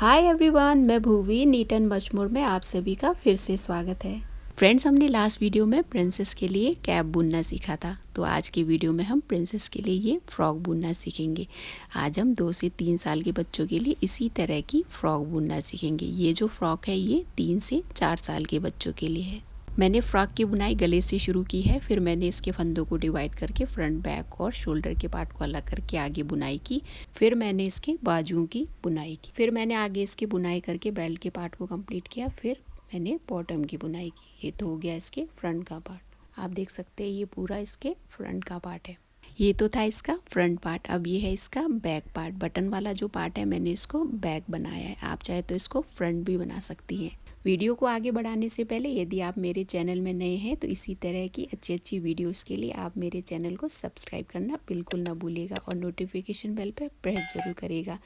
Hi everyone, मैं Bhuvi neat and much more में आप सभी का फिर से स्वागत है। फ्रेंड्स, हमने लास्ट वीडियो में प्रिंसेस के लिए कैप बुनना सीखा था, तो आज की वीडियो में हम प्रिंसेस के लिए ये फ्रॉक बुनना सीखेंगे। आज हम 2 से 3 साल के बच्चों के लिए इसी तरह की फ़्रॉक बुनना सीखेंगे। ये जो फ्रॉक है ये 3 से 4 साल के बच्चों के लिए है। मैंने फ़्रॉक की बुनाई गले से शुरू की है, फिर मैंने इसके फंदों को डिवाइड करके फ्रंट, बैक और शोल्डर के पार्ट को अलग करके आगे बुनाई की। फिर मैंने इसके बाजुओं की बुनाई की। फिर मैंने आगे इसकी बुनाई करके बेल्ट के पार्ट को कंप्लीट किया। फिर मैंने बॉटम की बुनाई की। ये तो हो गया इसके फ्रंट का पार्ट। आप देख सकते हैं ये पूरा इसके फ्रंट का पार्ट है। ये तो था इसका फ्रंट पार्ट। अब ये है इसका बैक पार्ट। बटन वाला जो पार्ट है मैंने इसको बैक बनाया है। आप चाहे तो इसको फ्रंट भी बना सकती हैं। वीडियो को आगे बढ़ाने से पहले यदि आप मेरे चैनल में नए हैं तो इसी तरह की अच्छी वीडियोस के लिए आप मेरे चैनल को सब्सक्राइब करना बिल्कुल ना भूलिएगा और नोटिफिकेशन बेल पर प्रेस जरूर करिएगा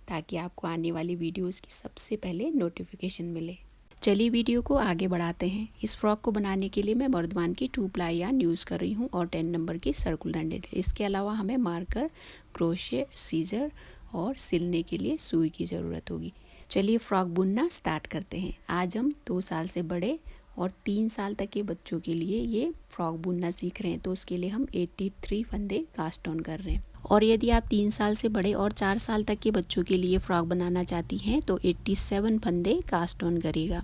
ताकि आपको आने वाली वीडियोस की सबसे पहले नोटिफिकेशन मिले। चलिए वीडियो को आगे बढ़ाते हैं। इस फ्रॉक को बनाने के लिए मैं मर्दवान की 2 प्लाई यार्न यूज़ कर रही हूँ और 10 नंबर की सर्कुलर नीडल। इसके अलावा हमें मार्कर, क्रोशे, सीजर और सिलने के लिए सुई की ज़रूरत होगी। चलिए फ्रॉक बुनना स्टार्ट करते हैं। आज हम 2 साल से बड़े और 3 साल तक के बच्चों के लिए ये फ्रॉक बुनना सीख रहे हैं, तो उसके लिए हम 83 फंदे कास्ट ऑन कर रहे हैं। और यदि आप 3 साल से बड़े और 4 साल तक के बच्चों के लिए फ्रॉक बनाना चाहती हैं तो 87 फंदे कास्ट ऑन करेगा।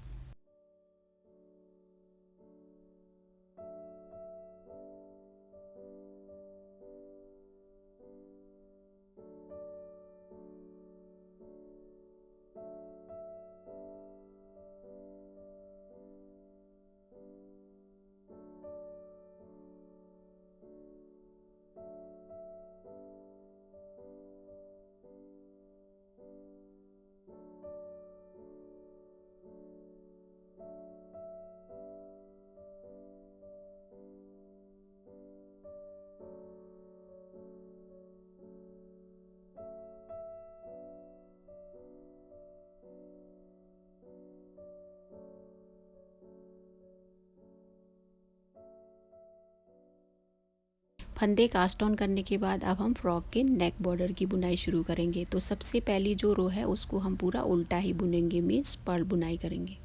फंदे कास्ट ऑन करने के बाद अब हम फ्रॉक के नेक बॉर्डर की बुनाई शुरू करेंगे। तो सबसे पहली जो रो है उसको हम पूरा उल्टा ही बुनेंगे, मीन्स पर्ल बुनाई करेंगे।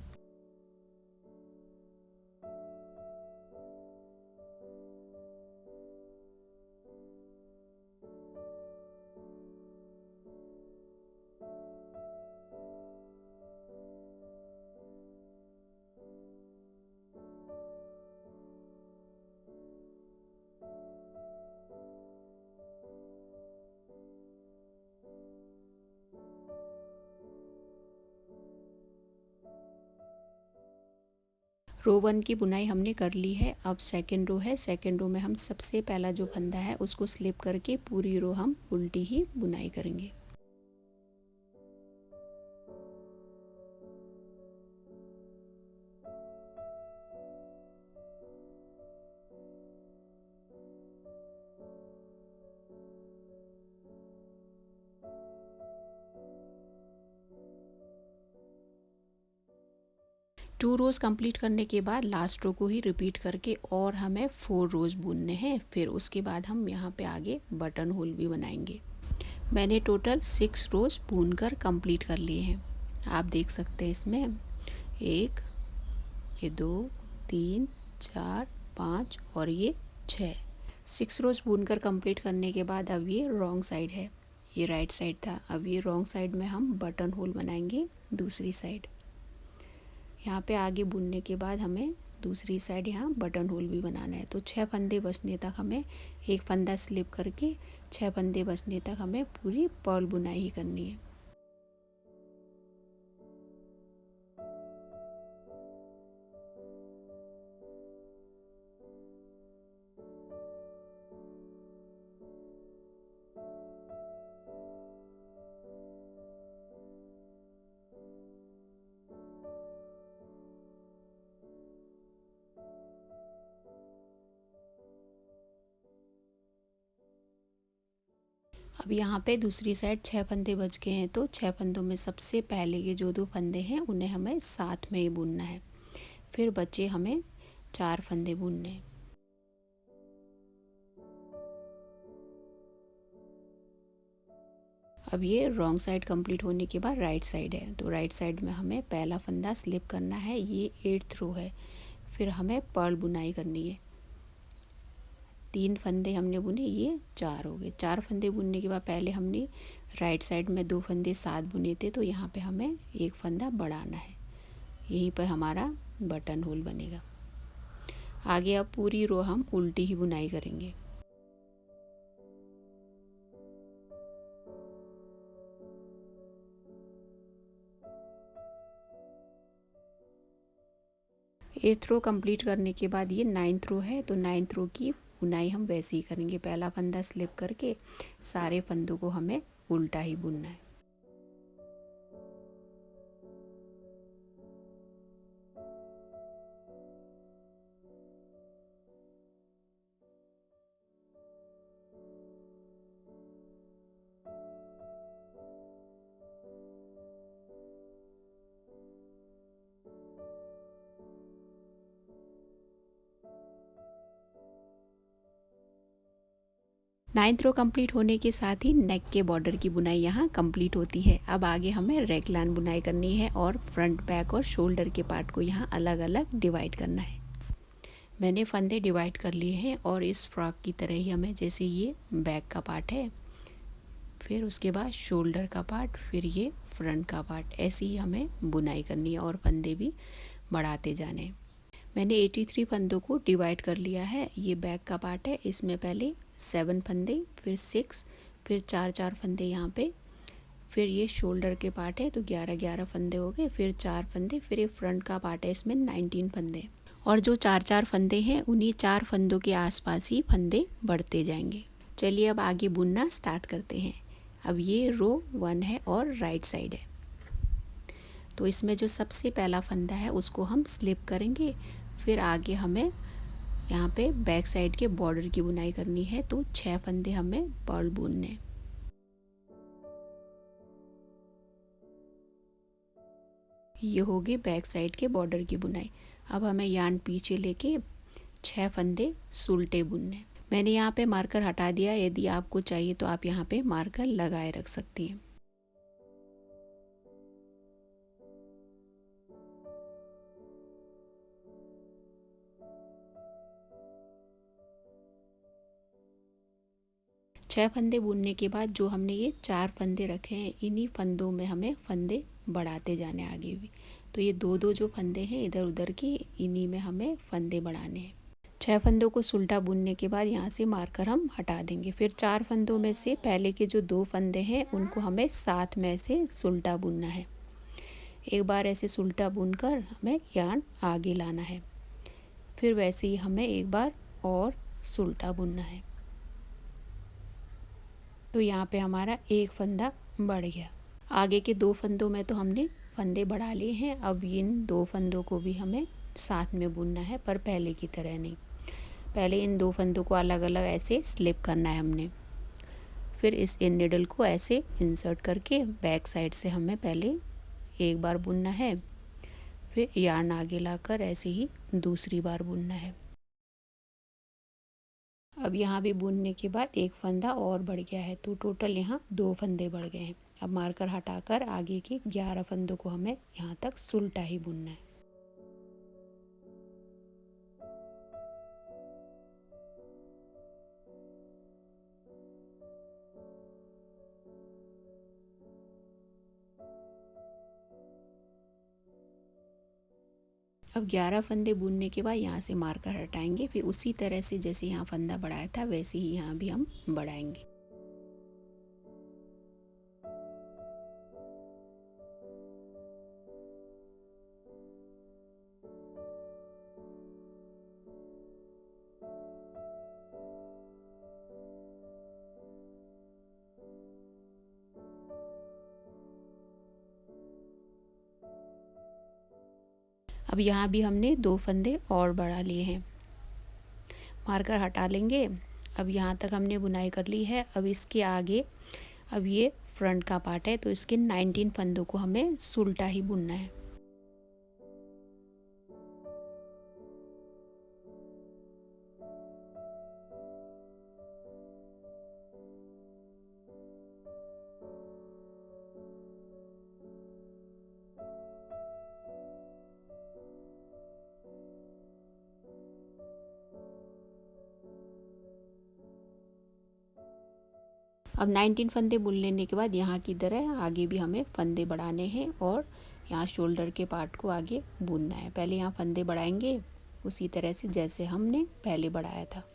रो 1 की बुनाई हमने कर ली है। अब सेकंड रो है। सेकंड रो में हम सबसे पहला जो फंदा है उसको स्लिप करके पूरी रो हम उल्टी ही बुनाई करेंगे। टू रोज़ कंप्लीट करने के बाद लास्ट रो को ही रिपीट करके और हमें 4 रोज़ बुनने हैं। फिर उसके बाद हम यहाँ पे आगे बटन होल भी बनाएंगे। मैंने टोटल 6 रोज़ बुन कर कंप्लीट कर लिए हैं। आप देख सकते हैं इसमें 1, ये 2, 3, 4, 5 और ये 6। 6 रोज़ बुनकर कंप्लीट करने के बाद अब ये रॉन्ग साइड है, ये राइट साइड था। अब ये रॉन्ग साइड में हम बटन होल बनाएंगे दूसरी साइड। यहाँ पे आगे बुनने के बाद हमें दूसरी साइड यहाँ बटन होल भी बनाना है। तो 6 फंदे बचने तक हमें एक फंदा स्लिप करके 6 फंदे बचने तक हमें पूरी पर्ल बुनाई ही करनी है। अब यहाँ पे दूसरी साइड 6 फंदे बच गए हैं, तो 6 फंदों में सबसे पहले के जो 2 फंदे हैं उन्हें हमें साथ में ही बुनना है। फिर बचे हमें 4 फंदे बुनने हैं। अब ये रॉन्ग साइड कंप्लीट होने के बाद राइट साइड है, तो राइट साइड में हमें पहला फंदा स्लिप करना है, ये 8th रो है। फिर हमें पर्ल बुनाई करनी है। 3 फंदे हमने बुने, ये 4 हो गए। 4 फंदे बुनने के बाद पहले हमने राइट साइड में 2 फंदे साथ बुने थे, तो यहाँ पे हमें एक फंदा बढ़ाना है। यहीं पर हमारा बटन होल बनेगा। आगे अब पूरी रो हम उल्टी ही बुनाई करेंगे। एट्थ रो कंप्लीट करने के बाद ये 9th रो है, तो 9th रो की बुनाई हम वैसे ही करेंगे। पहला फंदा स्लिप करके सारे फंदों को हमें उल्टा ही बुनना है। नाइन्थ रो कंप्लीट होने के साथ ही नेक के बॉर्डर की बुनाई यहाँ कंप्लीट होती है। अब आगे हमें रेगलान बुनाई करनी है और फ्रंट बैक और शोल्डर के पार्ट को यहाँ अलग अलग डिवाइड करना है। मैंने फंदे डिवाइड कर लिए हैं और इस फ्रॉक की तरह ही हमें, जैसे ये बैक का पार्ट है, फिर उसके बाद शोल्डर का पार्ट, फिर ये फ्रंट का पार्ट, ऐसे ही हमें बुनाई करनी है और फंदे भी बढ़ाते जाने हैं। मैंने 83 फंदों को डिवाइड कर लिया है। ये बैक का पार्ट है, इसमें पहले 7 फंदे, फिर 6, फिर 4 फंदे यहाँ पे, फिर ये शोल्डर के पार्ट है तो 11 फंदे हो गए, फिर 4 फंदे, फिर ये फ्रंट का पार्ट है, इसमें 19 फंदे, और जो 4 फंदे हैं उन्हीं 4 फंदों के आसपास ही फंदे बढ़ते जाएंगे। चलिए अब आगे बुनना स्टार्ट करते हैं। अब ये रो 1 है और राइट साइड है, तो इसमें जो सबसे पहला फंदा है उसको हम स्लिप करेंगे। फिर आगे हमें यहाँ पे बैक साइड के बॉर्डर की बुनाई करनी है, तो 6 फंदे हमें पर्ल बुनने। ये होगी बैक साइड के बॉर्डर की बुनाई। अब हमें यार्न पीछे लेके 6 फंदे सुलटे बुनने। मैंने यहाँ पे मार्कर हटा दिया, यदि आपको चाहिए तो आप यहाँ पे मार्कर लगाए रख सकती हैं। छः फंदे बुनने के बाद जो हमने ये 4 फंदे रखे हैं, इन्हीं फंदों में हमें फंदे बढ़ाते जाने आगे भी। तो ये 2 जो फंदे हैं इधर उधर के, इन्हीं में हमें फंदे बढ़ाने हैं। 6 फंदों को सुलटा बुनने के बाद यहाँ से मार्कर हम हटा देंगे। फिर 4 फंदों में से पहले के जो 2 फंदे हैं उनको हमें साथ में से सुलटा बुनना है। एक बार ऐसे सुलटा बुनकर हमें यार्न आगे लाना है। फिर वैसे ही हमें एक बार और सुलटा बुनना है। तो यहाँ पे हमारा एक फंदा बढ़ गया। आगे के 2 फंदों में तो हमने फंदे बढ़ा लिए हैं। अब इन 2 फंदों को भी हमें साथ में बुनना है, पर पहले की तरह नहीं। पहले इन 2 फंदों को अलग अलग ऐसे स्लिप करना है हमने। फिर इस इन निडल को ऐसे इंसर्ट करके बैक साइड से हमें पहले एक बार बुनना है, फिर यार्न आगे लाकर ऐसे ही दूसरी बार बुनना है। अब यहाँ भी बुनने के बाद एक फंदा और बढ़ गया है, तो टोटल यहाँ 2 फंदे बढ़ गए हैं। अब मार्कर हटाकर आगे के 11 फंदों को हमें यहाँ तक सुलटा ही बुनना है। अब 11 फंदे बुनने के बाद यहाँ से मार्कर हटाएंगे, फिर उसी तरह से जैसे यहाँ फंदा बढ़ाया था वैसे ही यहाँ भी हम बढ़ाएंगे। अब यहाँ भी हमने 2 फंदे और बढ़ा लिए हैं। मार्कर हटा लेंगे। अब यहाँ तक हमने बुनाई कर ली है। अब इसके आगे, अब ये फ्रंट का पार्ट है तो इसके 19 फंदों को हमें सुलटा ही बुनना है। अब 19 फंदे बुन लेने के बाद यहाँ की तरह आगे भी हमें फंदे बढ़ाने हैं और यहाँ शोल्डर के पार्ट को आगे बुनना है। पहले यहाँ फंदे बढ़ाएंगे उसी तरह से जैसे हमने पहले बढ़ाया था।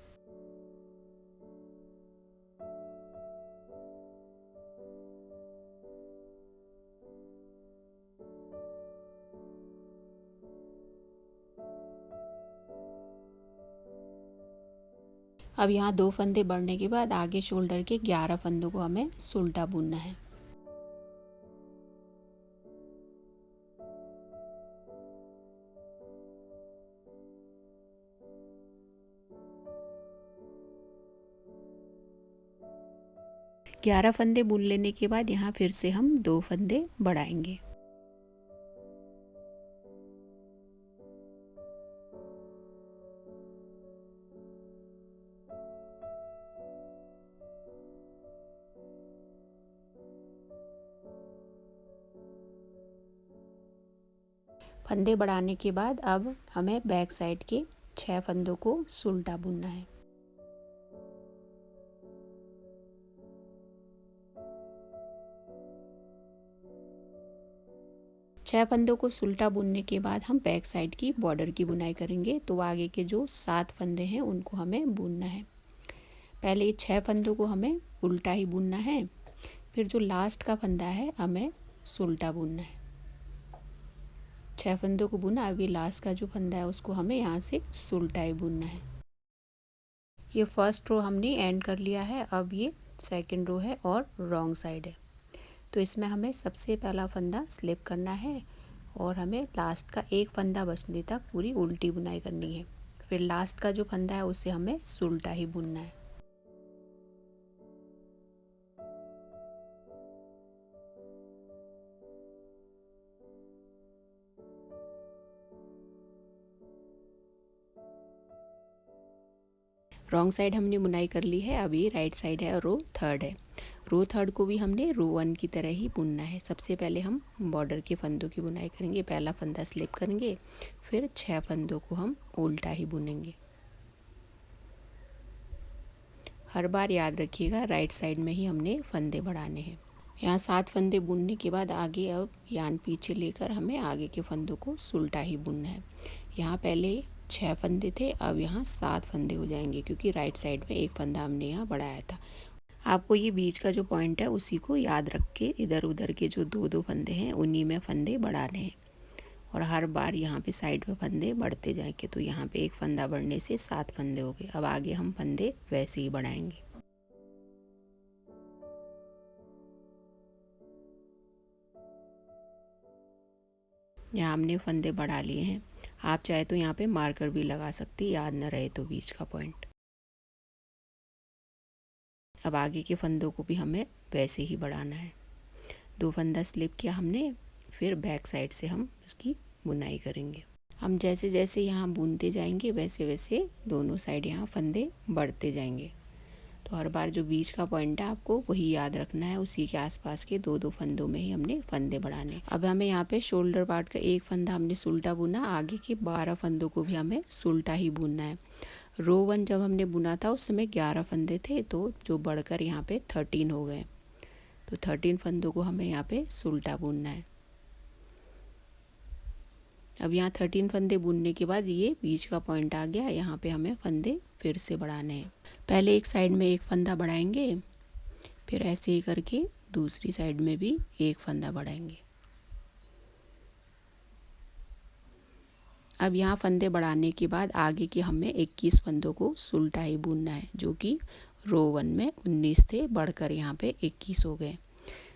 अब यहाँ 2 फंदे बढ़ने के बाद आगे शोल्डर के 11 फंदों को हमें सुल्टा बुनना है। ग्यारह फंदे बुन लेने के बाद यहाँ फिर से हम 2 फंदे बढ़ाएंगे। फंदे बढ़ाने के बाद अब हमें बैक साइड के 6 फंदों को सुल्टा बुनना है। छह फंदों को सुल्टा बुनने के बाद हम बैक साइड की बॉर्डर की बुनाई करेंगे। तो आगे के जो 7 फंदे हैं उनको हमें बुनना है। पहले 6 फंदों को हमें उल्टा ही बुनना है, फिर जो लास्ट का फंदा है हमें सुल्टा बुनना है। 6 फंदों को बुना, अभी लास्ट का जो फंदा है उसको हमें यहाँ से सुल्टा ही बुनना है। ये फर्स्ट रो हमने एंड कर लिया है। अब ये सेकंड रो है और रॉन्ग साइड है। तो इसमें हमें सबसे पहला फंदा स्लिप करना है और हमें लास्ट का एक फंदा बचने तक पूरी उल्टी बुनाई करनी है। फिर लास्ट का जो फंदा है उसे हमें सुल्टा ही बुनना है। रॉन्ग साइड हमने बुनाई कर ली है। अब ये राइट साइड है और रो थर्ड है। रो थर्ड को भी हमने रो 1 की तरह ही बुनना है। सबसे पहले हम बॉर्डर के फंदों की बुनाई करेंगे। पहला फंदा स्लिप करेंगे, फिर 6 फंदों को हम उल्टा ही बुनेंगे। हर बार याद रखिएगा राइट साइड में ही हमने फंदे बढ़ाने हैं। यहाँ 7 फंदे बुनने के बाद आगे अब यान पीछे लेकर हमें आगे के फंदों को सुल्टा ही बुनना है। यहाँ पहले 6 फंदे थे, अब यहाँ 7 फंदे हो जाएंगे क्योंकि राइट साइड में एक फंदा हमने यहाँ बढ़ाया था। आपको ये बीच का जो पॉइंट है उसी को याद रख के इधर उधर के जो 2-2 फंदे हैं उन्हीं में फंदे बढ़ाने हैं और हर बार यहाँ पे साइड में फंदे बढ़ते जाएंगे। तो यहाँ पे एक फंदा बढ़ने से 7 फंदे हो गए। अब आगे हम फंदे वैसे ही बढ़ाएंगे। यहाँ हमने फंदे बढ़ा लिए हैं। आप चाहे तो यहाँ पे मार्कर भी लगा सकते, याद न रहे तो बीच का पॉइंट। अब आगे के फंदों को भी हमें वैसे ही बढ़ाना है। 2 फंदा स्लिप किया हमने, फिर बैक साइड से हम उसकी बुनाई करेंगे। हम जैसे जैसे यहाँ बुनते जाएंगे वैसे वैसे दोनों साइड यहाँ फंदे बढ़ते जाएंगे। तो हर बार जो बीच का पॉइंट है आपको वही याद रखना है, उसी के आसपास के 2-2 फंदों में ही हमने फंदे बढ़ाने। अब हमें यहाँ पे शोल्डर पार्ट का एक फंदा हमने सुल्टा बुना, आगे के 12 फंदों को भी हमें सुल्टा ही बुनना है। रो 1 जब हमने बुना था उस समय 11 फंदे थे, तो जो बढ़कर यहाँ पे 13 हो गए। तो 13 फंदों को हमें यहाँ पे सुल्टा बुनना है। अब यहाँ 13 फंदे बुनने के बाद ये बीच का पॉइंट आ गया, यहाँ पे हमें फंदे फिर से बढ़ाने हैं। पहले एक साइड में एक फंदा बढ़ाएंगे, फिर ऐसे ही करके दूसरी साइड में भी एक फंदा बढ़ाएंगे। अब यहाँ फंदे बढ़ाने के बाद आगे के हमें 21 फंदों को सुल्टा ही बुनना है, जो कि रो 1 में 19 थे, बढ़कर यहाँ पे 21 हो गए।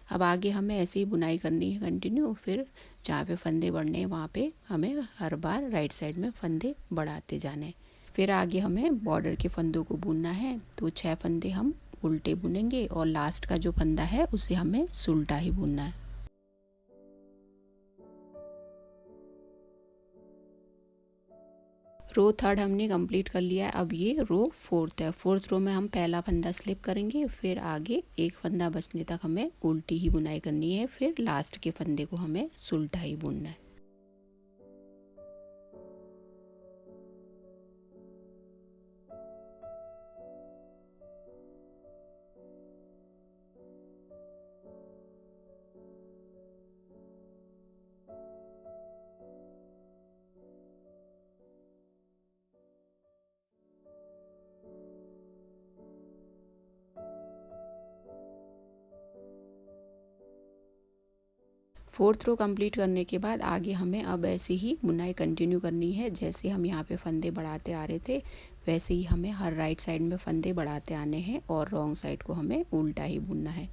अब आगे हमें ऐसे ही बुनाई करनी है कंटिन्यू। फिर जहाँ पे फंदे बढ़ने हैं वहाँ पे हमें हर बार राइट साइड में फंदे बढ़ाते जाने हैं। फिर आगे हमें बॉर्डर के फंदों को बुनना है। तो 6 फंदे हम उल्टे बुनेंगे और लास्ट का जो फंदा है उसे हमें सुल्टा ही बुनना है। रो थर्ड हमने कंप्लीट कर लिया है। अब ये रो फोर्थ है। फोर्थ रो में हम पहला फंदा स्लिप करेंगे, फिर आगे एक फंदा बचने तक हमें उल्टी ही बुनाई करनी है। फिर लास्ट के फंदे को हमें सुल्टा ही बुनना है। 4th रो कंप्लीट करने के बाद आगे हमें अब ऐसे ही बुनाई कंटिन्यू करनी है। जैसे हम यहाँ पे फंदे बढ़ाते आ रहे थे वैसे ही हमें हर राइट साइड में फंदे बढ़ाते आने हैं और रॉन्ग साइड को हमें उल्टा ही बुनना है।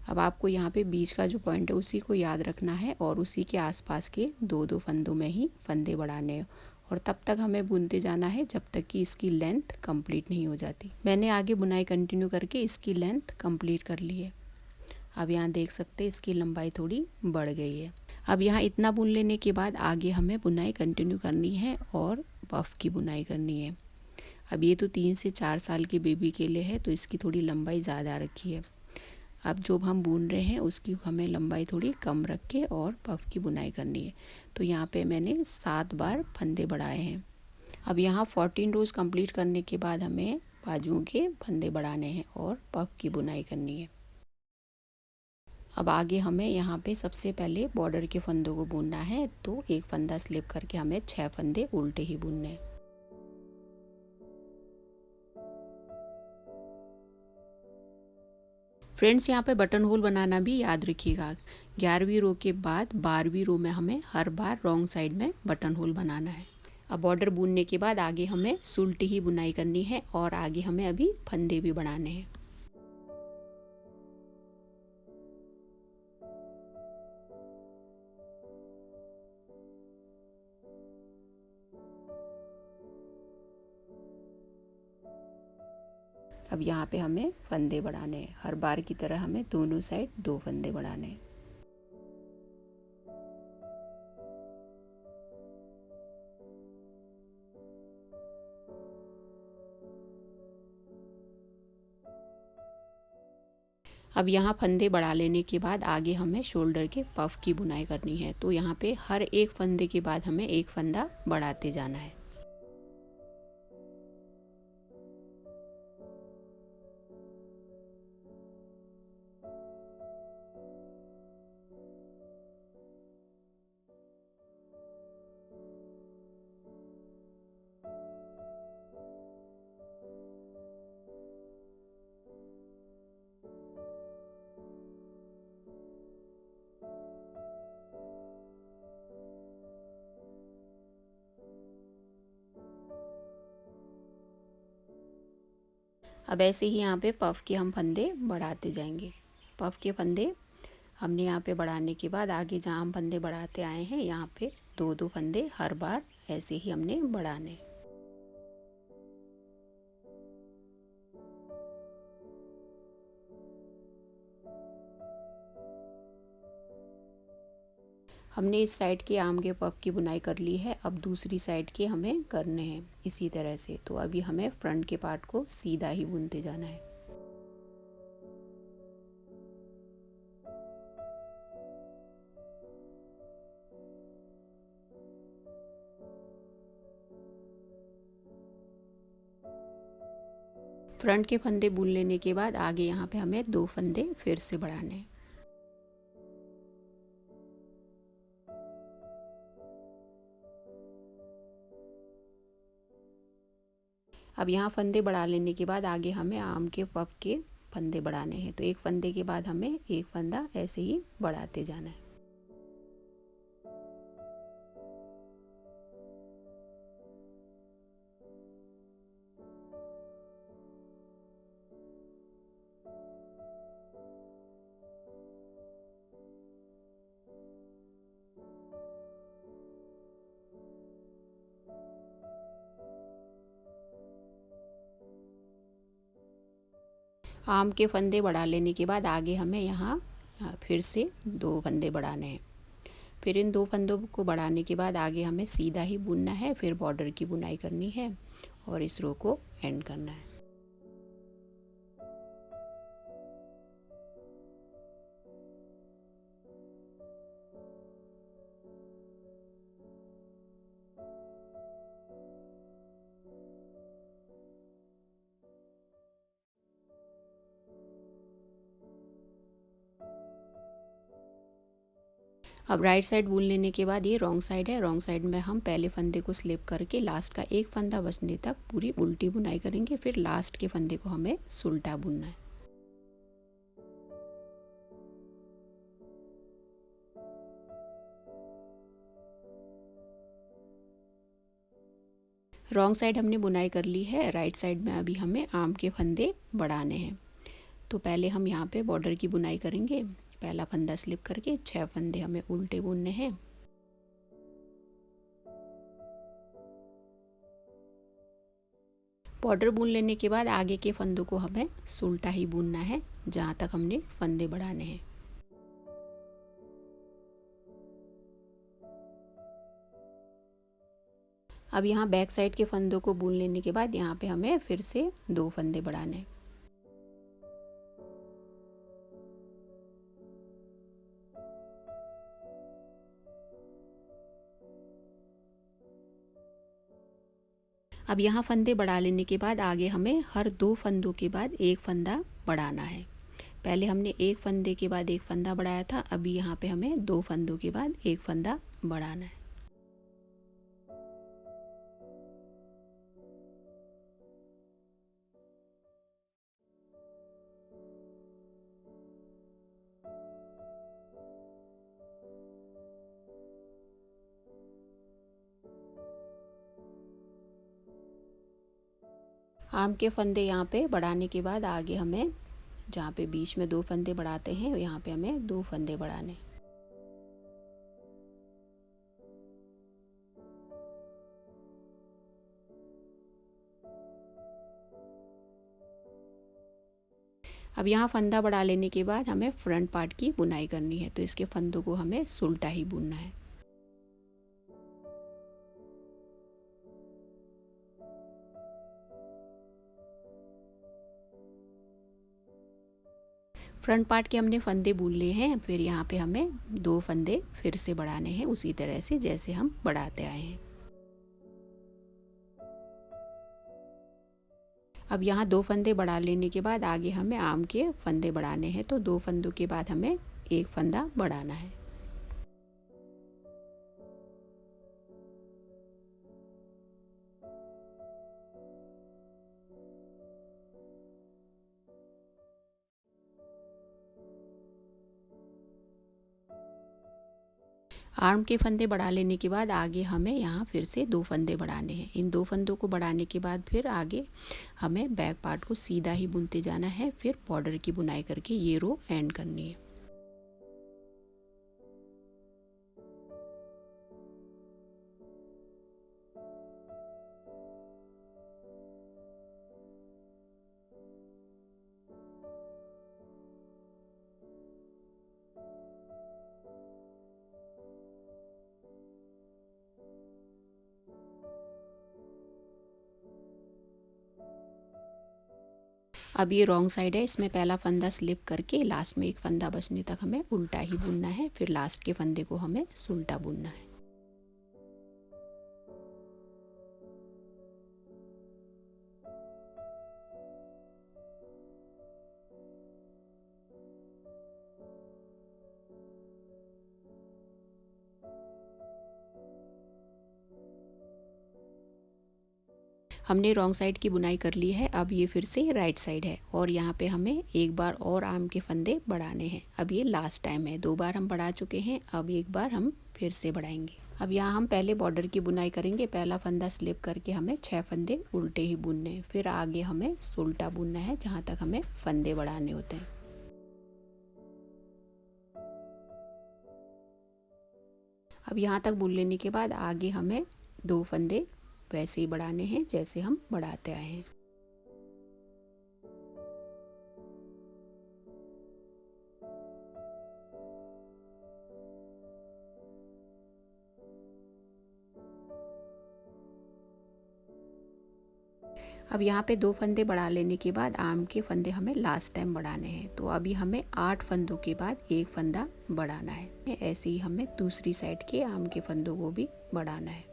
अब आपको यहाँ पे बीच का जो पॉइंट है उसी को याद रखना है और उसी के आसपास के दो दो फंदों में ही फंदे बढ़ाने हैं और तब तक हमें बुनते जाना है जब तक कि इसकी लेंथ कंप्लीट नहीं हो जाती। मैंने आगे बुनाई कंटिन्यू करके इसकी लेंथ कंप्लीट कर ली है। अब यहाँ देख सकते हैं इसकी लंबाई थोड़ी बढ़ गई है। अब यहाँ इतना बुन लेने के बाद आगे हमें बुनाई कंटिन्यू करनी है और पफ की बुनाई करनी है। अब ये तो 3 से 4 साल के बेबी के लिए है तो इसकी थोड़ी लंबाई ज़्यादा रखी है। अब जो हम बुन रहे हैं उसकी हमें लंबाई थोड़ी कम रख के और पफ की बुनाई करनी है। तो यहाँ पे मैंने 7 बार फंदे बढ़ाए हैं। अब यहाँ 14 रोज़ कंप्लीट करने के बाद हमें बाजुओं के फंदे बढ़ाने हैं और पफ की बुनाई करनी है। अब आगे हमें यहाँ पे सबसे पहले बॉर्डर के फंदों को बुनना है तो एक फंदा स्लिप करके हमें 6 फंदे उल्टे ही बुनने हैं। फ्रेंड्स यहाँ पे बटन होल बनाना भी याद रखिएगा। 11वीं रो के बाद 12वीं रो में हमें हर बार रॉन्ग साइड में बटन होल बनाना है। अब बॉर्डर बुनने के बाद आगे हमें सुलटी ही बुनाई करनी है और आगे हमें अभी फंदे भी बढ़ाने हैं। अब यहाँ पे हमें फंदे बढ़ाने हैं। हर बार की तरह हमें दोनों साइड 2 फंदे बढ़ाने हैं। अब यहाँ फंदे बढ़ा लेने के बाद आगे हमें शोल्डर के पफ की बुनाई करनी है। तो यहाँ पे हर एक फंदे के बाद हमें एक फंदा बढ़ाते जाना है। अब ऐसे ही यहाँ पे पफ के हम फंदे बढ़ाते जाएंगे। पफ के फंदे हमने यहाँ पे बढ़ाने के बाद आगे जहाँ हम फंदे बढ़ाते आए हैं यहाँ पे 2-2 फंदे हर बार ऐसे ही हमने बढ़ाने। हमने इस साइड के आम के पफ की बुनाई कर ली है। अब दूसरी साइड के हमें करने हैं इसी तरह से। तो अभी हमें फ्रंट के पार्ट को सीधा ही बुनते जाना है। फ्रंट के फंदे बुन लेने के बाद आगे यहाँ पे हमें 2 फंदे फिर से बढ़ाने हैं। अब यहाँ फंदे बढ़ा लेने के बाद आगे हमें आम के पफ के फंदे बढ़ाने हैं। तो एक फंदे के बाद हमें एक फंदा ऐसे ही बढ़ाते जाना है। आम के फंदे बढ़ा लेने के बाद आगे हमें यहाँ फिर से 2 फंदे बढ़ाने हैं। फिर इन 2 फंदों को बढ़ाने के बाद आगे हमें सीधा ही बुनना है। फिर बॉर्डर की बुनाई करनी है और इस रो को एंड करना है। अब राइट साइड बुन लेने के बाद ये रॉन्ग साइड है। रॉन्ग साइड में हम पहले फंदे को स्लिप करके लास्ट का एक फंदा बचने तक पूरी उल्टी बुनाई करेंगे। फिर लास्ट के फंदे को हमें सुलटा बुनना है। रॉन्ग साइड हमने बुनाई कर ली है, राइट साइड में अभी हमें आर्म के फंदे बढ़ाने हैं। तो पहले हम यहाँ पे बॉर्डर की बुनाई करेंगे। पहला फंदा स्लिप करके 6 फंदे हमें उल्टे बुनने हैं। बॉर्डर बुन लेने के बाद आगे के फंदों को हमें उल्टा ही बुनना है जहाँ तक हमने फंदे बढ़ाने हैं। अब यहाँ बैक साइड के फंदों को बुन लेने के बाद यहाँ पे हमें फिर से 2 फंदे बढ़ाने हैं। अब यहाँ फंदे बढ़ा लेने के बाद आगे हमें हर 2 फंदों के बाद एक फंदा बढ़ाना है। पहले हमने एक फंदे के बाद एक फंदा बढ़ाया था, अभी यहाँ पे हमें 2 फंदों के बाद एक फंदा बढ़ाना है। आर्म के फंदे यहाँ पे बढ़ाने के बाद आगे हमें जहाँ पे बीच में 2 फंदे बढ़ाते हैं यहाँ पे हमें 2 फंदे बढ़ाने। अब यहाँ फंदा बढ़ा लेने के बाद हमें फ्रंट पार्ट की बुनाई करनी है, तो इसके फंदों को हमें उल्टा ही बुनना है। फ्रंट पार्ट के हमने फंदे बुन लिए हैं, फिर यहाँ पे हमें 2 फंदे फिर से बढ़ाने हैं उसी तरह से जैसे हम बढ़ाते आए हैं। अब यहाँ 2 फंदे बढ़ा लेने के बाद आगे हमें आर्म के फंदे बढ़ाने हैं, तो 2 फंदों के बाद हमें एक फंदा बढ़ाना है। आर्म के फंदे बढ़ा लेने के बाद आगे हमें यहाँ फिर से 2 फंदे बढ़ाने हैं। इन 2 फंदों को बढ़ाने के बाद फिर आगे हमें बैक पार्ट को सीधा ही बुनते जाना है, फिर बॉर्डर की बुनाई करके ये रो एंड करनी है। अब ये रॉन्ग साइड है, इसमें पहला फंदा स्लिप करके लास्ट में एक फंदा बचने तक हमें उल्टा ही बुनना है, फिर लास्ट के फंदे को हमें उल्टा बुनना है। हमने रॉन्ग साइड की बुनाई कर ली है, अब ये फिर से राइट साइड है और यहाँ पे हमें एक बार और आर्म के फंदे बढ़ाने हैं। अब ये लास्ट टाइम है, 2 बार हम बढ़ा चुके हैं, अब एक बार हम फिर से बढ़ाएंगे। अब यहाँ हम पहले बॉर्डर की बुनाई करेंगे। पहला फंदा स्लिप करके हमें 6 फंदे उल्टे ही बुनने हैं, फिर आगे हमें उल्टा बुनना है जहाँ तक हमें फंदे बढ़ाने होते हैं। अब यहाँ तक बुन लेने के बाद आगे हमें 2 फंदे वैसे ही बढ़ाने हैं जैसे हम बढ़ाते आए हैं। अब यहाँ पे 2 फंदे बढ़ा लेने के बाद आर्म के फंदे हमें लास्ट टाइम बढ़ाने हैं, तो अभी हमें 8 फंदों के बाद एक फंदा बढ़ाना है। ऐसे ही हमें दूसरी साइड के आर्म के फंदों को भी बढ़ाना है।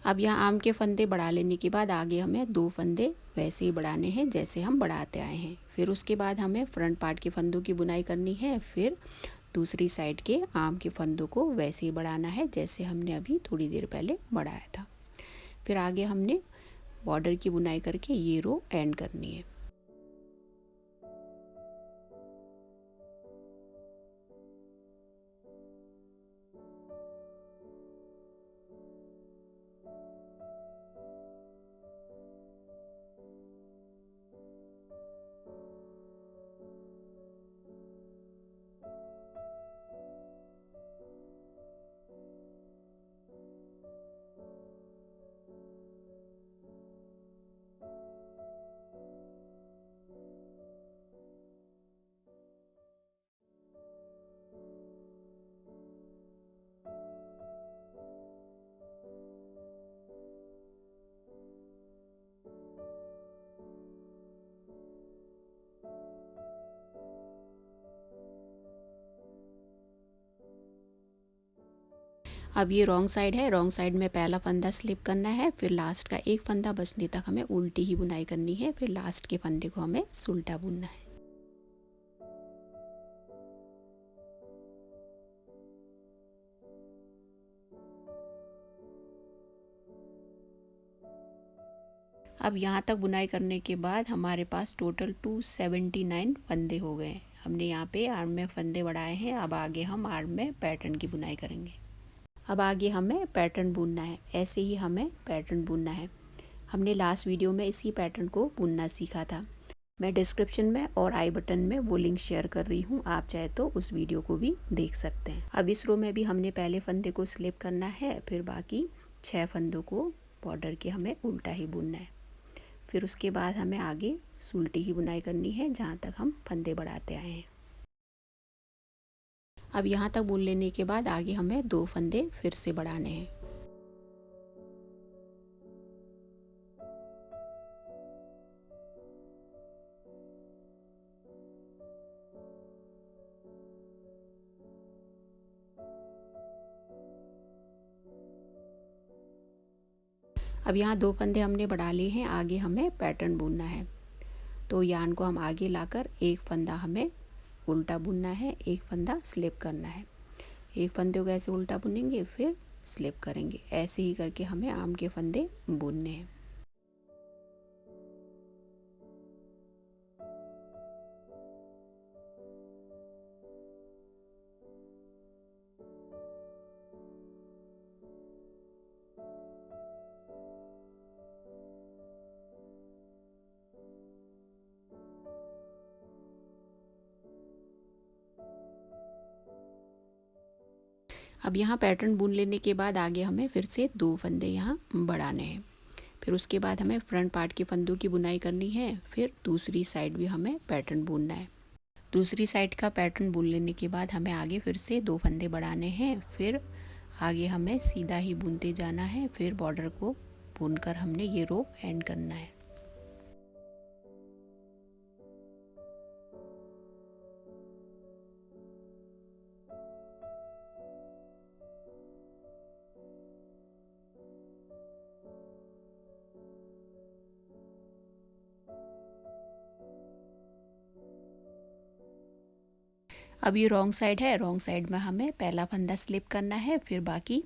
अब यहाँ आम के फंदे बढ़ा लेने के बाद आगे हमें 2 फंदे वैसे ही बढ़ाने हैं जैसे हम बढ़ाते आए हैं। फिर उसके बाद हमें फ्रंट पार्ट के फंदों की बुनाई करनी है। फिर दूसरी साइड के आम के फंदों को वैसे ही बढ़ाना है जैसे हमने अभी थोड़ी देर पहले बढ़ाया था। फिर आगे हमने बॉर्डर की बुनाई करके ये रो एंड करनी है। अब ये रॉन्ग साइड है, रॉन्ग साइड में पहला फंदा स्लिप करना है। फिर लास्ट का एक फंदा बचने तक हमें उल्टी ही बुनाई करनी है। फिर लास्ट के फंदे को हमें उल्टा बुनना है। अब यहाँ तक बुनाई करने के बाद हमारे पास टोटल 279 फंदे हो गए। हमने यहाँ पे आर्म में फंदे बढ़ाए हैं। अब आगे हम आर्म में पैटर्न की बुनाई करेंगे। अब आगे हमें पैटर्न बुनना है। ऐसे ही हमें पैटर्न बुनना है। हमने लास्ट वीडियो में इसी पैटर्न को बुनना सीखा था। मैं डिस्क्रिप्शन में और आई बटन में वो लिंक शेयर कर रही हूँ, आप चाहे तो उस वीडियो को भी देख सकते हैं। अब इस रो में भी हमने पहले फंदे को स्लिप करना है। फिर बाकी 6 फंदों को बॉर्डर के हमें उल्टा ही बुनना है। फिर उसके बाद हमें आगे उल्टी ही बुनाई करनी है जहाँ तक हम फंदे बढ़ाते आए हैं। अब यहाँ तक बुन लेने के बाद आगे हमें 2 फंदे फिर से बढ़ाने हैं। अब यहाँ 2 फंदे हमने बढ़ा लिए हैं। आगे हमें पैटर्न बुनना है। तो यार्न को हम आगे लाकर एक फंदा हमें उल्टा बुनना है, एक फंदा स्लिप करना है। एक फंदे को ऐसे उल्टा बुनेंगे फिर स्लिप करेंगे। ऐसे ही करके हमें आम के फंदे बुनने हैं। अब यहाँ पैटर्न बुन लेने के बाद आगे हमें फिर से 2 फंदे यहाँ बढ़ाने हैं। फिर उसके बाद हमें फ्रंट पार्ट के फंदों की बुनाई करनी है। फिर दूसरी साइड भी हमें पैटर्न बुनना है। दूसरी साइड का पैटर्न बुन लेने के बाद हमें आगे फिर से 2 फंदे बढ़ाने हैं। फिर आगे हमें सीधा ही बुनते जाना है। फिर बॉर्डर को बुनकर हमने ये रो एंड करना है। अब ये रॉन्ग साइड है, रॉन्ग साइड में हमें पहला फंदा स्लिप करना है। फिर बाकी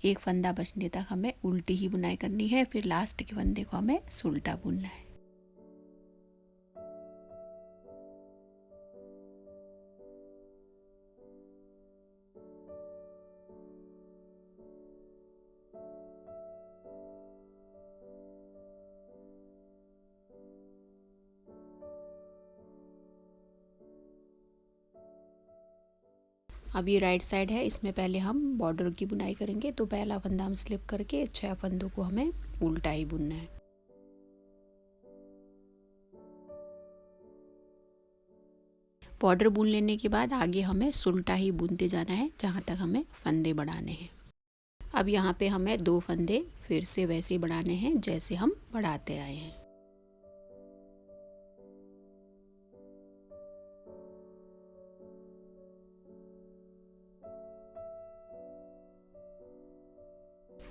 एक फंदा बचने तक हमें उल्टी ही बुनाई करनी है। फिर लास्ट के फंदे को हमें उल्टा बुनना है। अब ये राइट साइड है, इसमें पहले हम बॉर्डर की बुनाई करेंगे। तो पहला फंदा हम स्लिप करके 6 फंदों को हमें उल्टा ही बुनना है। बॉर्डर बुन लेने के बाद आगे हमें उल्टा ही बुनते जाना है जहाँ तक हमें फंदे बढ़ाने हैं। अब यहाँ पे हमें 2 फंदे फिर से वैसे ही बढ़ाने हैं जैसे हम बढ़ाते आए हैं।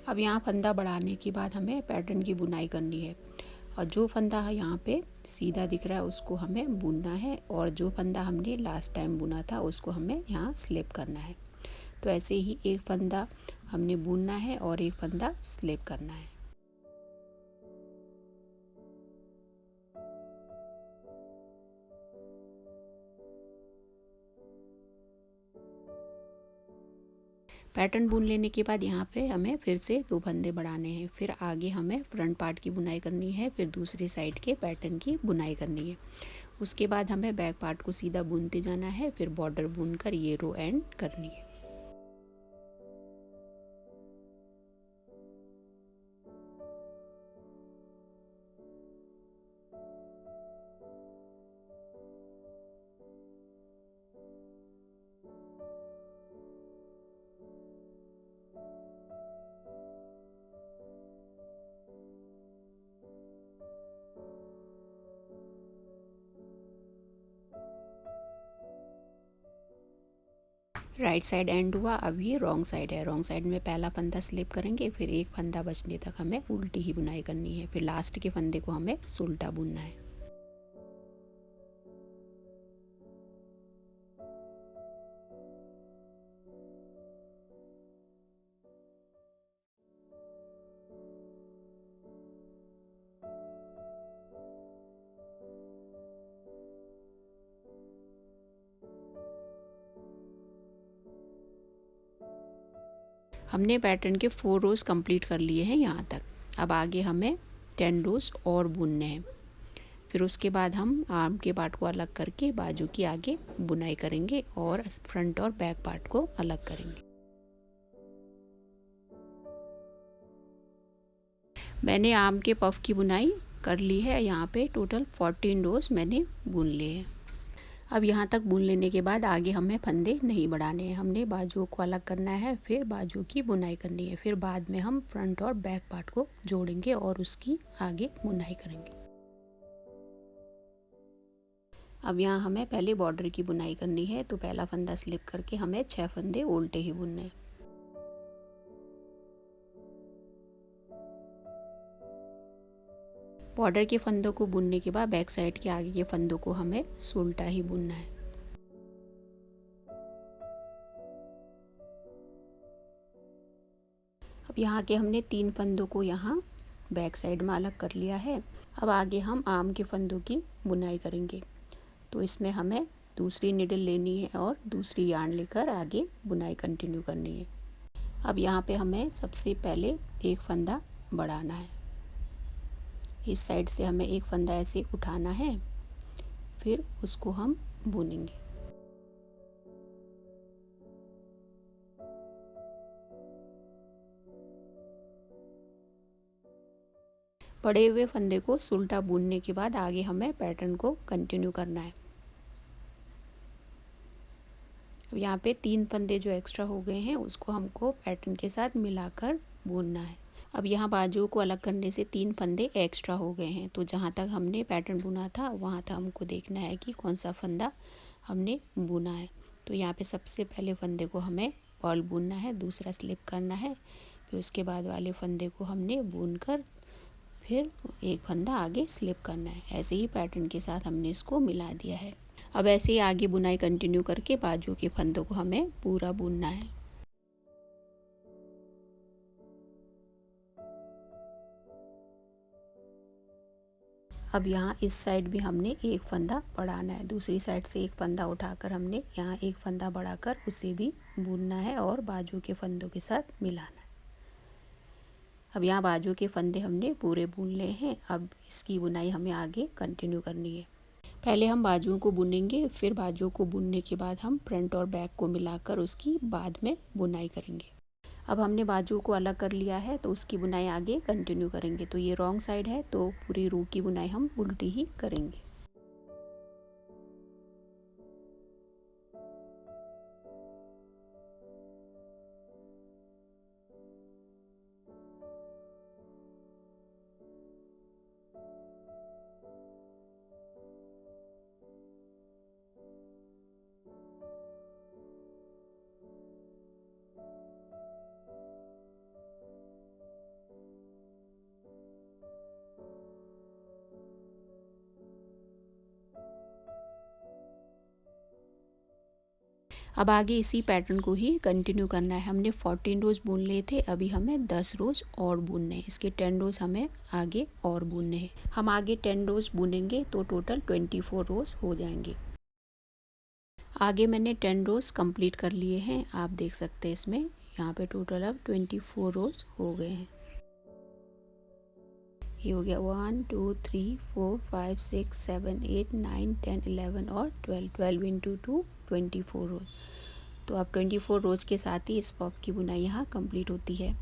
अब यहाँ फंदा बढ़ाने के बाद हमें पैटर्न की बुनाई करनी है, और जो फंदा यहाँ पे सीधा दिख रहा है उसको हमें बुनना है, और जो फंदा हमने लास्ट टाइम बुना था उसको हमें यहाँ स्लिप करना है। तो ऐसे ही एक फंदा हमने बुनना है और एक फंदा स्लिप करना है। पैटर्न बुन लेने के बाद यहाँ पे हमें फिर से 2 फंदे बढ़ाने हैं। फिर आगे हमें फ्रंट पार्ट की बुनाई करनी है, फिर दूसरी साइड के पैटर्न की बुनाई करनी है। उसके बाद हमें बैक पार्ट को सीधा बुनते जाना है, फिर बॉर्डर बुनकर ये रो एंड करनी है। राइट साइड एंड हुआ, अब ये रॉन्ग साइड है। रॉन्ग साइड में पहला फंदा स्लिप करेंगे, फिर एक फंदा बचने तक हमें उल्टी ही बुनाई करनी है, फिर लास्ट के फंदे को हमें उल्टा बुनना है। हमने पैटर्न के 4 रोज़ कंप्लीट कर लिए हैं यहाँ तक। अब आगे हमें 10 रोज़ और बुनने हैं। फिर उसके बाद हम आर्म के पार्ट को अलग करके बाजू की आगे बुनाई करेंगे और फ्रंट और बैक पार्ट को अलग करेंगे। मैंने आर्म के पफ की बुनाई कर ली है। यहाँ पे टोटल 14 रोज़ मैंने बुन लिए हैं। अब यहाँ तक बुन लेने के बाद आगे हमें फंदे नहीं बढ़ाने हैं। हमने बाजुओं को अलग करना है, फिर बाजुओं की बुनाई करनी है, फिर बाद में हम फ्रंट और बैक पार्ट को जोड़ेंगे और उसकी आगे बुनाई करेंगे। अब यहाँ हमें पहले बॉर्डर की बुनाई करनी है, तो पहला फंदा स्लिप करके हमें 6 फंदे उल्टे ही बुनने हैं। बॉर्डर के फंदों को बुनने के बाद बैक साइड के आगे के फंदों को हमें उल्टा ही बुनना है। अब यहाँ के हमने 3 फंदों को यहाँ बैक साइड में अलग कर लिया है। अब आगे हम आर्म के फंदों की बुनाई करेंगे, तो इसमें हमें दूसरी निडल लेनी है और दूसरी यार्न लेकर आगे बुनाई कंटिन्यू करनी है। अब यहाँ पे हमें सबसे पहले एक फंदा बढ़ाना है। इस साइड से हमें एक फंदा ऐसे उठाना है, फिर उसको हम बुनेंगे। पड़े हुए फंदे को उल्टा बुनने के बाद आगे हमें पैटर्न को कंटिन्यू करना है। अब यहाँ पे 3 फंदे जो एक्स्ट्रा हो गए हैं उसको हमको पैटर्न के साथ मिलाकर बुनना है। अब यहाँ बाजुओं को अलग करने से 3 फंदे एक्स्ट्रा हो गए हैं, तो जहाँ तक हमने पैटर्न बुना था वहाँ तक हमको देखना है कि कौन सा फंदा हमने बुना है। तो यहाँ पे सबसे पहले फंदे को हमें पर्ल बुनना है, दूसरा स्लिप करना है, फिर उसके बाद वाले फंदे को हमने बुनकर फिर एक फंदा आगे स्लिप करना है। ऐसे ही पैटर्न के साथ हमने इसको मिला दिया है। अब ऐसे ही आगे बुनाई कंटिन्यू करके बाजुओं के फंदों को हमें पूरा बुनना है। अब यहाँ इस साइड भी हमने एक फंदा बढ़ाना है, दूसरी साइड से एक फंदा उठाकर हमने यहाँ एक फंदा बढ़ाकर उसे भी बुनना है और बाजू के फंदों के साथ मिलाना है। अब यहाँ बाजू के फंदे हमने पूरे बुन लिए हैं। अब इसकी बुनाई हमें आगे कंटिन्यू करनी है। पहले हम बाजुओं को बुनेंगे, फिर बाजुओं को बुनने के बाद हम फ्रंट और बैक को मिलाकर उसकी बाद में बुनाई करेंगे। अब हमने बाजुओं को अलग कर लिया है, तो उसकी बुनाई आगे कंटिन्यू करेंगे। तो ये रॉन्ग साइड है, तो पूरी रू की बुनाई हम उल्टी ही करेंगे। अब आगे इसी पैटर्न को ही कंटिन्यू करना है। हमने 14 रोज़ बुन लिए थे, अभी हमें 10 रोज़ और बुनने हैं। इसके 10 रोज़ हमें आगे और बुनने हैं। हम आगे 10 रोज़ बुनेंगे तो टोटल 24 रोज़ हो जाएंगे। आगे मैंने 10 रोज़ कंप्लीट कर लिए हैं, आप देख सकते हैं इसमें यहाँ पे टोटल अब 24 रोज़ हो गए हैं। ये हो गया 1 2 3 4 5 6 7 8 9 10 11 और 12 इंटू 2 24 रोज़। तो अब 24 रोज़ के साथ ही इस पॉप की बुनाई यहाँ कंप्लीट होती है।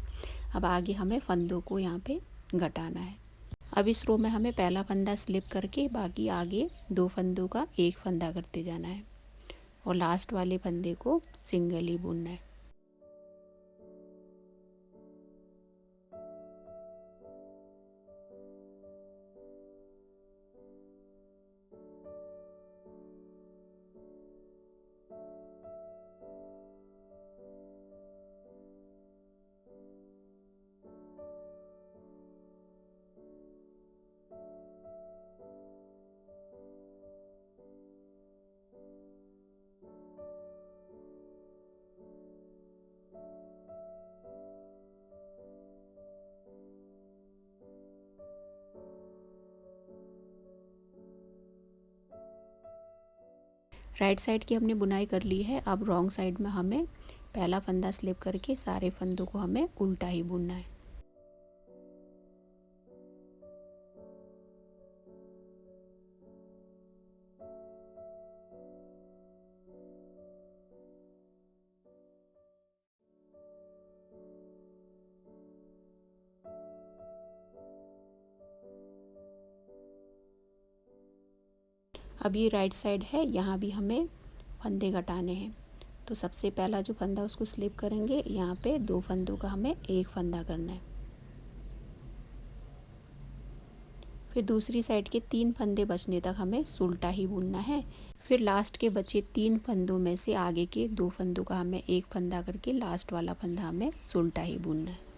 अब आगे हमें फंदों को यहाँ पे घटाना है। अब इस रो में हमें पहला फंदा स्लिप करके बाकी आगे 2 फंदों का एक फंदा करते जाना है और लास्ट वाले फंदे को सिंगल ही बुनना है। राइट साइड की हमने बुनाई कर ली है। अब रॉन्ग साइड में हमें पहला फंदा स्लिप करके सारे फंदों को हमें उल्टा ही बुनना है। अब ये राइट साइड है, यहाँ भी हमें फंदे घटाने हैं। तो सबसे पहला जो फंदा उसको स्लिप करेंगे, यहाँ पे 2 फंदों का हमें एक फंदा करना है। फिर दूसरी साइड के 3 फंदे बचने तक हमें सुलटा ही बुनना है। फिर लास्ट के बचे 3 फंदों में से आगे के 2 फंदों का हमें एक फंदा करके लास्ट वाला फंदा हमें सुलटा ही बुनना है।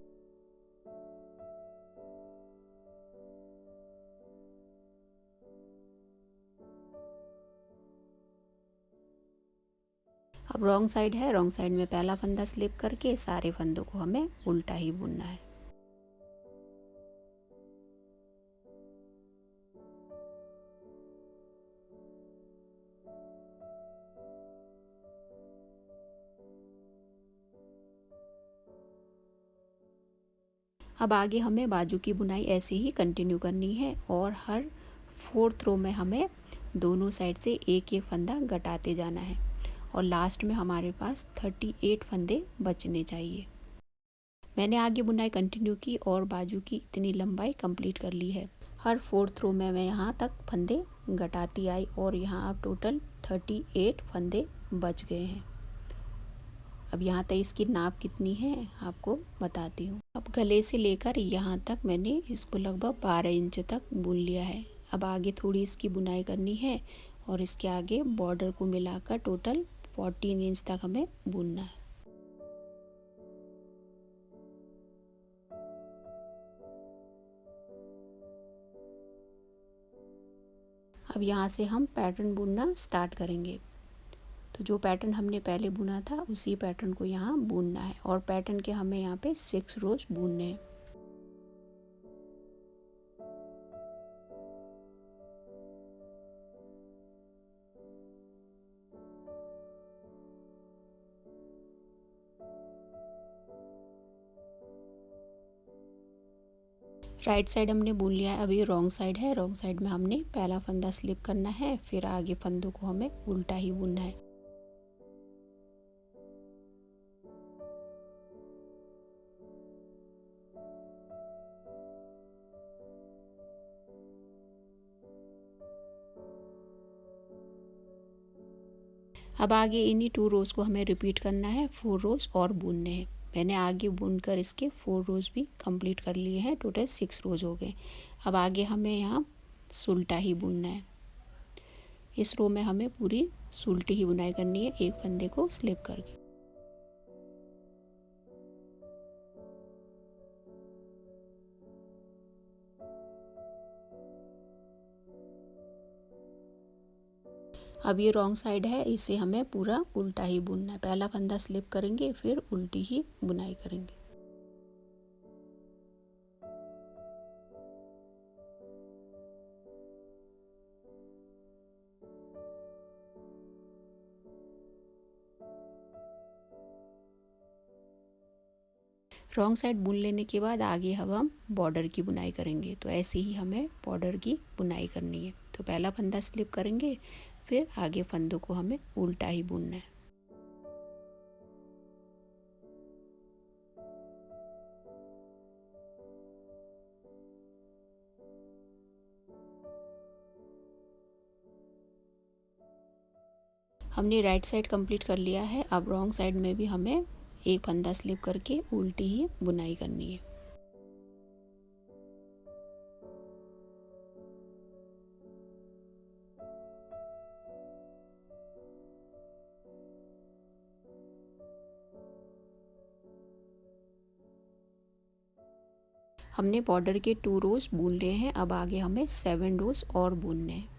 अब रॉन्ग साइड है, रॉन्ग साइड में पहला फंदा स्लिप करके सारे फंदों को हमें उल्टा ही बुनना है। अब आगे हमें बाजू की बुनाई ऐसे ही कंटिन्यू करनी है और हर 4th रो में हमें दोनों साइड से एक एक फंदा घटाते जाना है और लास्ट में हमारे पास 38 फंदे बचने चाहिए। मैंने आगे बुनाई कंटिन्यू की और बाजू की इतनी लंबाई कंप्लीट कर ली है। हर 4th रो में मैं यहाँ तक फंदे घटाती आई और यहाँ अब टोटल 38 फंदे बच गए हैं। अब यहाँ तक इसकी नाप कितनी है आपको बताती हूँ। अब गले से लेकर यहाँ तक मैंने इसको लगभग 12 इंच तक बुन लिया है। अब आगे थोड़ी इसकी बुनाई करनी है और इसके आगे बॉर्डर को मिलाकर टोटल 14 इंच तक हमें बुनना है। अब यहाँ से हम पैटर्न बुनना स्टार्ट करेंगे। तो जो पैटर्न हमने पहले बुना था उसी पैटर्न को यहाँ बुनना है और पैटर्न के हमें यहाँ पे 6 रोज बुनने हैं। राइट साइड हमने बुन लिया है, अभी रॉन्ग साइड है। रॉन्ग साइड में हमने पहला फंदा स्लिप करना है, फिर आगे फंदों को हमें उल्टा ही बुनना है। अब आगे इन्हीं 2 रोज़ को हमें रिपीट करना है, 4 रोज़ और बुनने हैं। मैंने आगे बुनकर इसके 4 रोज़ भी कंप्लीट कर लिए हैं, टोटल 6 रोज़ हो गए। अब आगे हमें यहाँ सुलटा ही बुनना है। इस रो में हमें पूरी सुलटी ही बुनाई करनी है, एक फंदे को स्लिप करके। अब ये रॉन्ग साइड है, इसे हमें पूरा उल्टा ही बुनना है। पहला फंदा स्लिप करेंगे, फिर उल्टी ही बुनाई करेंगे। रॉन्ग साइड बुन लेने के बाद आगे अब हम बॉर्डर की बुनाई करेंगे। तो ऐसे ही हमें बॉर्डर की बुनाई करनी है। तो पहला फंदा स्लिप करेंगे, फिर आगे फंदों को हमें उल्टा ही बुनना है। हमने राइट साइड कंप्लीट कर लिया है। अब रॉन्ग साइड में भी हमें एक फंदा स्लिप करके उल्टी ही बुनाई करनी है। हमने बॉर्डर के 2 रोज़ बुन लिए हैं। अब आगे हमें 7 रोज़ और बुनने हैं।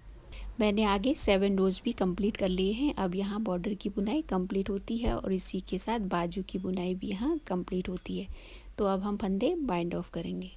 मैंने आगे 7 रोज़ भी कंप्लीट कर लिए हैं। अब यहाँ बॉर्डर की बुनाई कंप्लीट होती है और इसी के साथ बाजू की बुनाई भी यहाँ कंप्लीट होती है। तो अब हम फंदे बाइंड ऑफ करेंगे।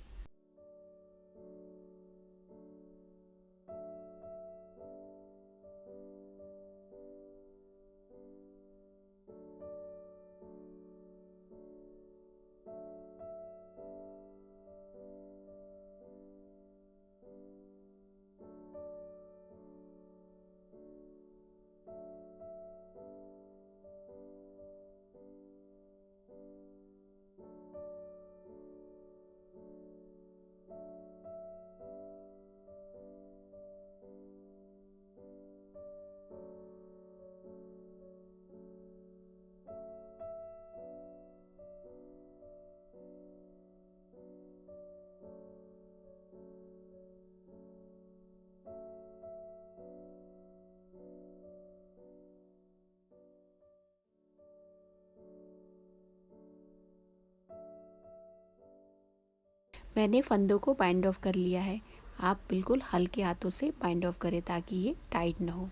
मैंने फंदों को बाइंड ऑफ कर लिया है। आप बिल्कुल हल्के हाथों से बाइंड ऑफ करें ताकि ये टाइट ना हो।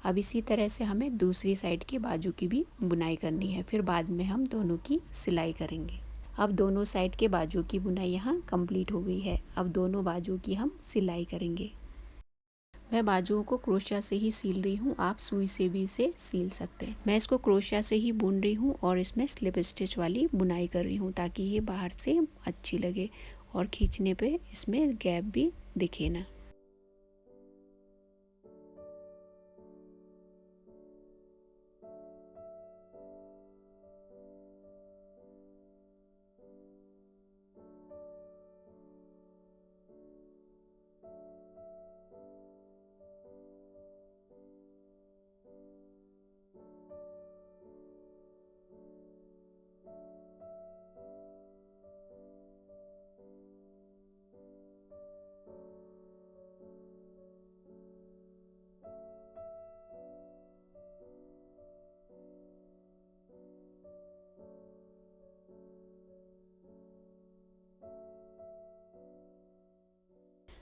अब इसी तरह से हमें दूसरी साइड के बाजू की भी बुनाई करनी है। फिर बाद में हम दोनों की सिलाई करेंगे। अब दोनों साइड के बाजू की बुनाई यहाँ कंप्लीट हो गई है। अब दोनों बाजू की हम सिलाई करेंगे। मैं बाजुओं को क्रोशिया से ही सील रही हूँ। आप सुई से भी इसे सील सकते हैं। मैं इसको क्रोशिया से ही बुन रही हूँ और इसमें स्लिप स्टिच वाली बुनाई कर रही हूँ ताकि ये बाहर से अच्छी लगे और खींचने पे इसमें गैप भी दिखे ना।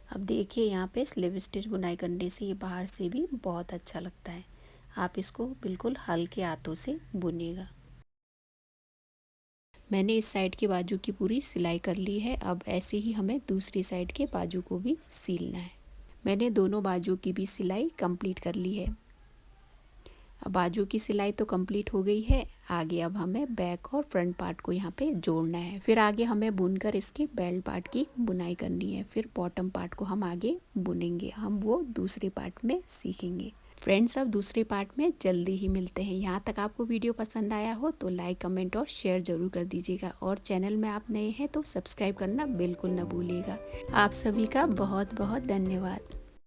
अब देखिए यहाँ पे स्लिप स्टिच बुनाई करने से ये बाहर से भी बहुत अच्छा लगता है। आप इसको बिल्कुल हल्के हाथों से बुनिएगा। मैंने इस साइड के बाजू की पूरी सिलाई कर ली है। अब ऐसे ही हमें दूसरी साइड के बाजू को भी सीलना है। मैंने दोनों बाजू की भी सिलाई कंप्लीट कर ली है। अब बाजू की सिलाई तो कंप्लीट हो गई है। आगे अब हमें बैक और फ्रंट पार्ट को यहाँ पे जोड़ना है। फिर आगे हमें बुनकर इसके बेल्ट पार्ट की बुनाई करनी है। फिर बॉटम पार्ट को हम आगे बुनेंगे। हम वो दूसरे पार्ट में सीखेंगे। फ्रेंड्स, अब दूसरे पार्ट में जल्दी ही मिलते हैं। यहाँ तक आपको वीडियो पसंद आया हो तो लाइक, कमेंट और शेयर ज़रूर कर दीजिएगा और चैनल में आप नए हैं तो सब्सक्राइब करना बिल्कुल न भूलिएगा। आप सभी का बहुत बहुत धन्यवाद।